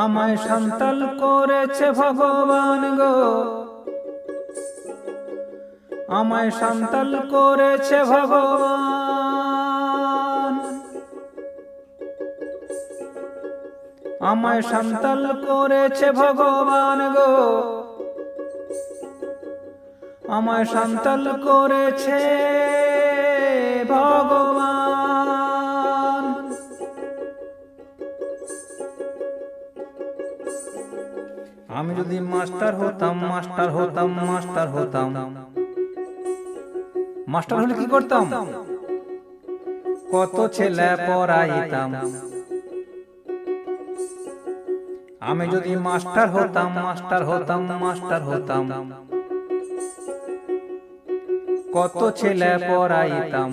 আমায় সন্তান করেছে ভগবান গো, আমায় সন্তান করেছে ভগবান, আমায় সন্তান করেছে ভগবান গো, আমায় সন্তান করেছে ভগবান। আমি যদি মাস্টার হতাম, মাস্টার হতাম, মাস্টার হতাম, মাস্টার হলে কি করতাম? কত ছেলে পড়াইতাম। আমি যদি মাস্টার হতাম, মাস্টার হতাম, মাস্টার হতাম, কত ছেলে পড়াইতাম।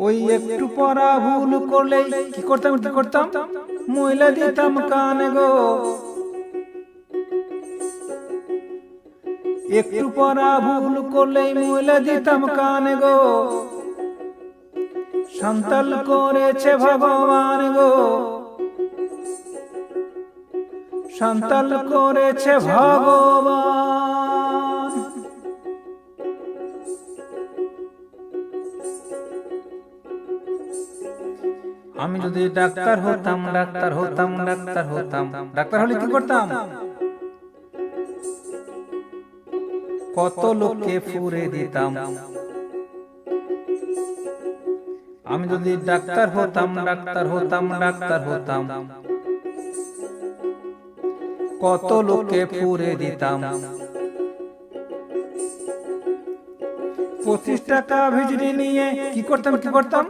ওই একটু পড়া ভুল করলে কি করতাম, কি করতাম? মহিলা দিতাম কানে গো। একটু পড়া ভুল করলে মহিলা দিতাম কানে গো। সন্তান করেছে ভগবান গো, সন্তান করেছে ভগবান। আমি যদি ডাক্তার হতাম, ডাক্তার হতাম, ডাক্তার হতাম, ডাক্তার হলে কি করতাম? কত লোককে ফুরে দিতাম। আমি যদি ডাক্তার হতাম, ডাক্তার হতাম, ডাক্তার হতাম, কত লোককে ফুরে দিতাম। 25 টাকা ভিজিটি নিয়ে কি করতাম, কি করতাম?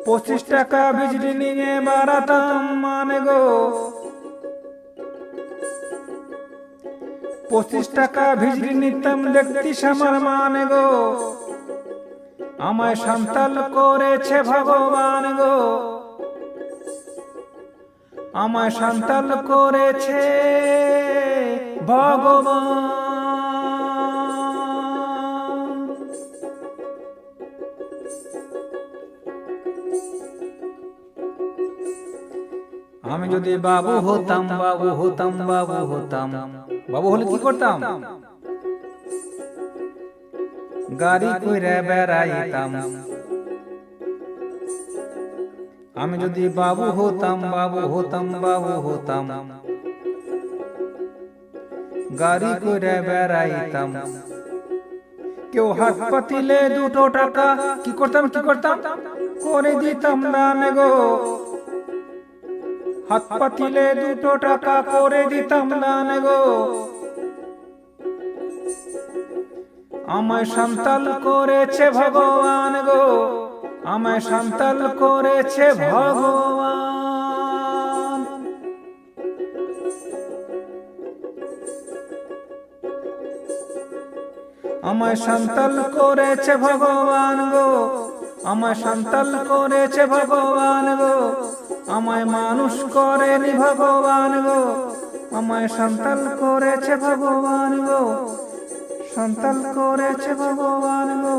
25 টাকা ভিজিটি নিয়ে বাড়াতাম মানে গো। 25 টাকা ভিজিটি নিতাম, দেখতি সামার মানে গো। আমায় সন্তান করেছে ভগবান গো, আমায় সন্তান করেছে ভগবান। আমি যদি বাবু হতাম, বাবু হতাম, বাবু হতাম, বাবু হলে কি করতাম? গাড়ি কইরা বেড়াইতাম। আমি যদি বাবু হতাম, বাবু হতাম, বাবু হতাম, গাড়ি কইরা বেড়াইতাম। কেউ হাত পাতিলে 2 টাকা কি করতাম, কি করতাম? করে দিতাম দান গো। হাত পাতিলে 2 টাকা করে দিতাম দান গো। আমায় সন্তান করেছে ভগবান গো, আমায় সন্তান করেছে ভগবান। আমায় সন্তান করেছে ভগবান গো, আমায় সন্তান করেছে ভগবান গো। আমায় মানুষ করেনি ভগবান গো, আমায় সন্তান করেছে ভগবান গো, সন্তান করেছে ভগবান গো।